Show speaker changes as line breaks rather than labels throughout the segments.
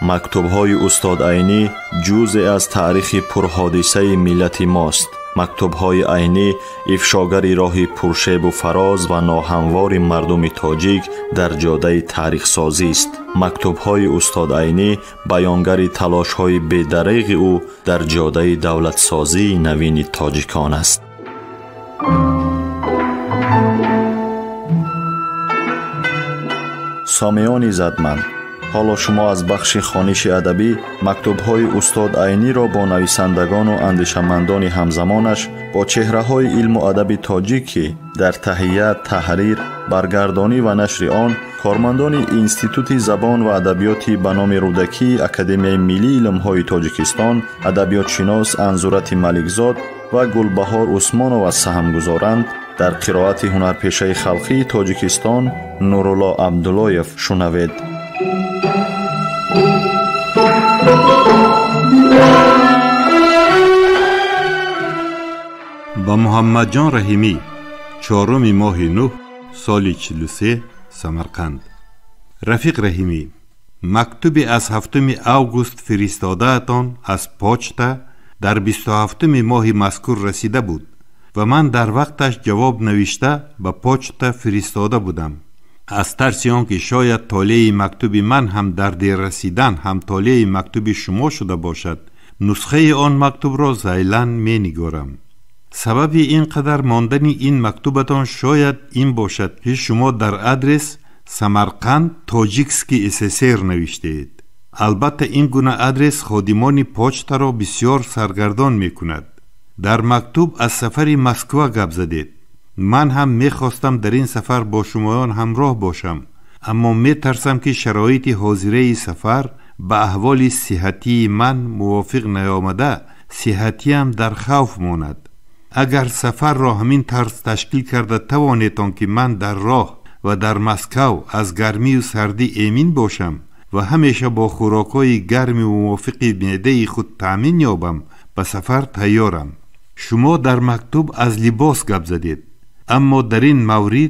مکتوب‌های استاد عینی جزئی از تاریخ پرحادثه ملت ماست. مکتوب‌های عینی افشاگری راه پرشیب و فراز و ناهموار مردم تاجیک در جاده تاریخ سازی است. مکتوب‌های استاد عینی بیانگر تلاش‌های بی‌دریغ او در جاده دولت سازی نوین تاجیکان است. سامیان عزتمند، حالا شما از بخش خوانش ادبی مکتوب‌های استاد عینی را با نویسندگان و اندیشمندان همزمانش با چهره‌های علم و ادب تاجیک که در تهیه، تحریر، برگردانی و نشر آن کارمندان انستیتوت زبان و ادبیات به نام رودکی اکادمی ملی علم‌های تاجیکستان، ادبیات شناس انزورت ملکزاد و گلبهار عثمانова سهم گذارند. در قرائت هنرپیشه خلقی تاجیکستان نورالله عبداللهیف شنوید.
با محمد جان رحیمی 4 ماه نوح سال 43 سمرقند. رفیق رحیمی، مکتوبی از 7 اوگوست فرستاده تان از پاچتا در 27 ماه مذکور رسیده بود و من در وقتش جواب نوشته به پاچتا فرستاده بودم. از ترس آنکه شاید طالع مکتوب من هم در دیر رسیدن هم طالع مکتوب شما شده باشد، نسخه آن مکتوب را زیلن می نگارم. سبب اینقدر ماندن این مکتوبتان شاید این باشد که شما در ادرس سمرقند تاجیکسکی اسسر نوشته اید. البته این گونه ادرس خادمان پاچتا را بسیار سرگردان می کند. در مکتوب از سفر مسکو گپ زدید. من هم می خواستم در این سفر با شمایان همراه باشم، اما می ترسم که شرایط حاضره سفر به احوال صحتی من موافق نیامده صحتی هم در خوف ماند. اگر سفر را همین طرز تشکیل کرده توانیتان که من در راه و در مسکو از گرمی و سردی امین باشم و همیشه با خوراکای گرمی و موافق معده خود تأمین یابم، به سفر تیارم. شما در مکتوب از لباس گپ زدید، اما در این مورد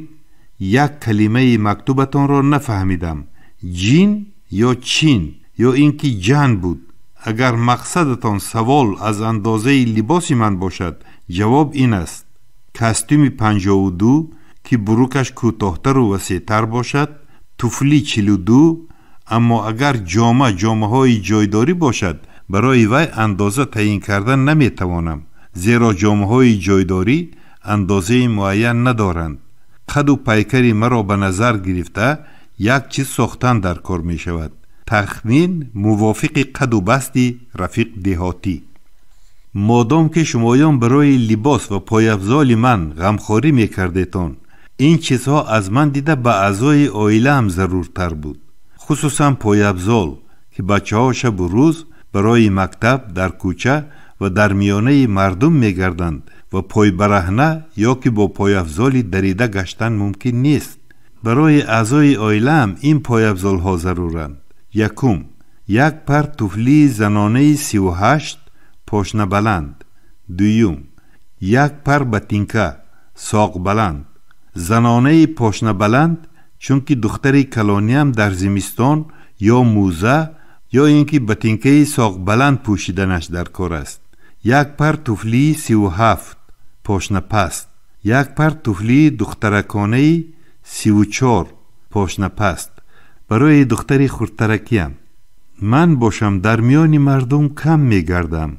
یک کلمه مکتوبتان را نفهمیدم. جین یا چین یا اینکه جن بود. اگر مقصدتان سوال از اندازه لباس من باشد، جواب این است: کاستوم 52 که بروکش کوتاه‌تر و وسیع‌تر باشد، توفلی 42، اما اگر جامه های جایداری باشد برای وی اندازه تعیین کردن نمیتوانم، زیرا جامه های جایداری اندازه معین ندارند. قد و پیکری مرا به نظر گرفته یک چیز ساختن در کار می شود. تخمین موافق قد و بستی رفیق دهاتی. مادام که شمایان برای لباس و پایافزال من غمخواری می کردیتان، این چیزها از من دیده به اعضای عائله هم ضرورتر بود. خصوصا پایافزال که بچه ها شب و روز برای مکتب در کوچه و در میانه مردم می گردند و پای برهنه یا که با پایافزالی دریده گشتن ممکن نیست. برای اعضای عائله هم این پایافزال ها ضرورند. یکم، یک پر توفلی زنانه 38 پاشنه بلند. دویم، یک پر بتینکه ساق بلند. زنانه پاشنه بلند چون که دختر کلانی هم در زمستان یا موزه یا اینکه بتینکه ساق بلند پوشیدنش در کار است. یک پر توفلی 37 پاشنه پست. یک پر توفلی دخترکانه 34 پاشنه پست برای دختری خردترکیم. من باشم در میان مردم کم می گردم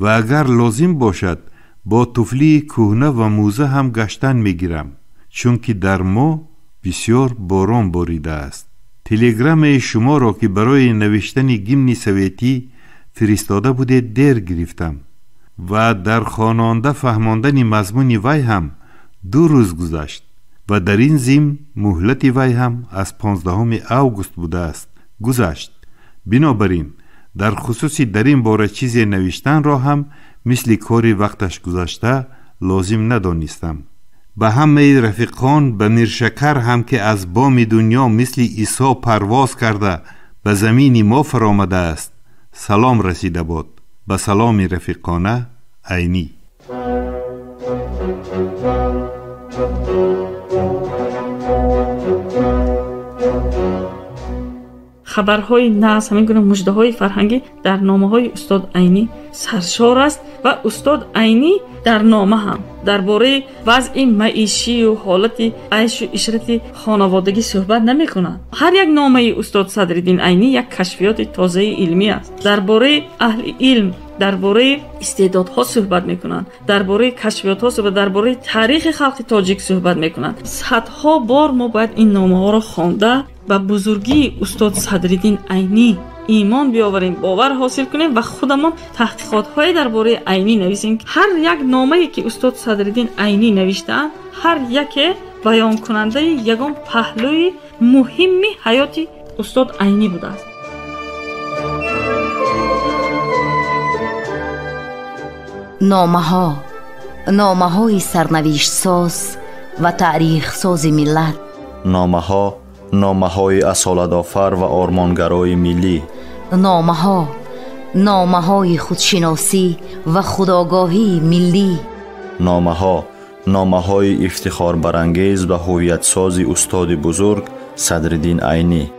و اگر لازم باشد با توفلی کهنه و موزه هم گشتن می گیرم، چون که در ما بسیار باران باریده است. تلگرام شما را که برای نوشتن گیمن سویتی فرستاده بوده دیر گرفتم و در خواننده فهماندن مضمون وی هم 2 روز گذشت و در این ضمن مهلت وی هم از 15 اوگوست بوده است گذشت. بنابراین در خصوصی در این باره چیزی نوشتن را هم مثل کاری وقتش گذشته لازم ندانستم. به همه رفیقان به میرشکر هم که از بام دنیا مثل عیسی پرواز کرده به زمین ما فرامده است سلام رسیده باد. به سلام رفیقانه عینی.
خبرهای ناز، همین گونه مژده‌های فرهنگی در نامه‌های استاد عینی سرشار است و استاد عینی در نامه هم درباره وضع معیشی و حالت عیش و عشرت خانوادگی صحبت نمی‌کنند. هر یک نامه استاد صدرالدین عینی یک کشفیات تازه علمی است. درباره اهل علم، درباره استعدادها صحبت میکنند، درباره کشفیات‌ها صحبت، درباره تاریخ خلق تاجیک صحبت میکنند. صدها بار ما باید این نامه‌ها را خوانده و بزرگی استاد صدرالدین عینی ایمان بیاوریم، باور حاصل کنیم و خودمان تحقیقات‌های درباره عینی نویسیم. هر یک نامه‌ای که استاد صدرالدین عینی نوشتند، هر یک بیان کننده یگان پهلوی مهمی حیات استاد عینی بوده است.
نامه های سرنوشت ساز و تاریخ ساز ملت.
نامه های اصالت آفر و آرمانگرای ملی.
نامه های خودشناسی و خودآگاهی ملی.
نامه های افتخار برانگیز و هویت سازی استاد بزرگ صدرالدین عینی.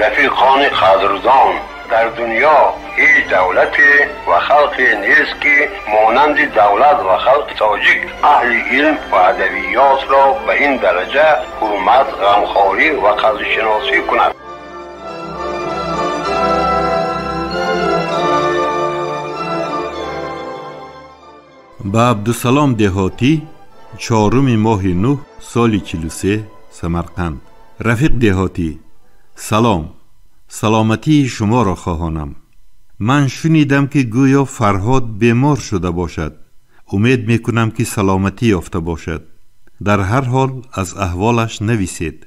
رفیقان قدردان، در دنیا هیچ دولتی و خلقی نیست که مانند دولت و خلق تاجیک اهل علم و ادبیات را به این درجه حرمت، غمخواری و قدرشناسی کند.
با عبدالسلام دهاتی 4 ماه 9 سال 43 سمرقند. رفیق دهاتی، سلام. سلامتی شما را خواهانم. من شنیدم که گویا فرهاد بیمار شده باشد. امید میکنم که سلامتی یافته باشد. در هر حال از احوالش نویسید.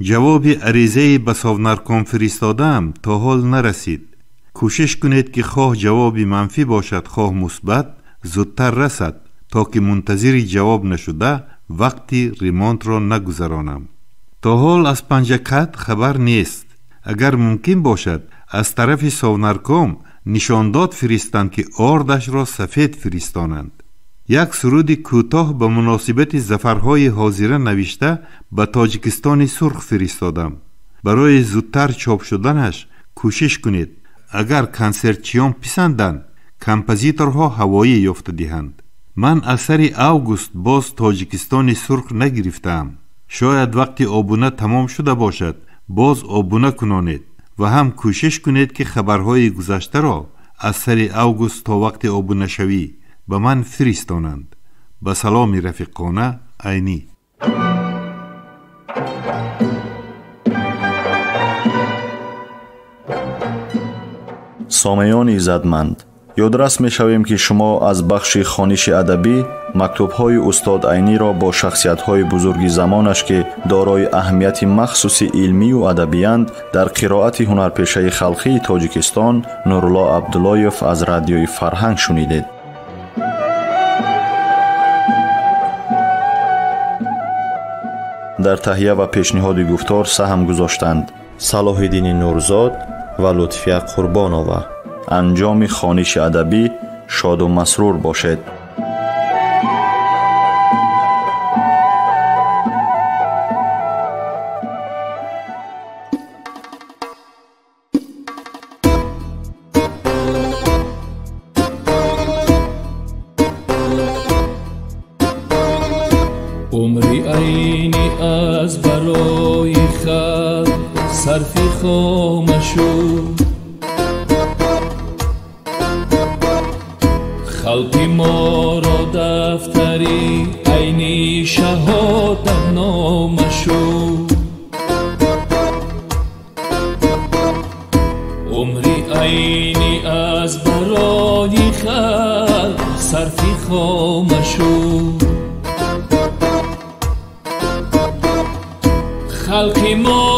جواب عریضه به ساونرکام فرستادم تا حال نرسید. کوشش کنید که خواه جواب منفی باشد خواه مثبت زودتر رسد تا که منتظر جواب نشده وقتی ریماند را نگذرانم. تا حال از پنجکت خبر نیست. اگر ممکن باشد از طرف ساونرکام نشانداد فرستند که آردش را سفید فرستانند. یک سرود کوتاه به مناسبت ظفرهای حاضره نوشته به تاجیکستان سرخ فرستادم. برای زودتر چاپ شدنش کوشش کنید. اگر کنسرتچیان پسندند کمپوزیتورها هوایی یافته دهند. من اثر اوگوست باز تاجیکستان سرخ نگرفتم. شاید وقتی آبونه تمام شده باشد باز آبونه کنانید و هم کوشش کنید که خبرهای گذشته را از سر اوگوست تا وقت آبونه شوی به من فرستانند. به سلام رفیقانه عینی.
سامعان عزتمند، یادرس می شویم که شما از بخش خوانش ادبی مکتوب‌های استاد عینی را با شخصیت‌های بزرگ زمانش که دارای اهمیت مخصوص علمی و ادبی‌اند در قرائت هنرپیشه خلقی تاجیکستان نورالله عبداللهیف از رادیوی فرهنگ شنیدید. در تهیه و پیشنهاد گفتار سهم گذاشتند صلاح‌الدین نورزاد و لطفیه قربانова. انجام خوانش ادبی شاد و مسرور باشد.
عمری عینی از برای خلق صرفی خامشو، خلقی ما را دفتری عینی شهادت نامشو. عمری عینی از برای خلق صرفی خامشو، خلقی ما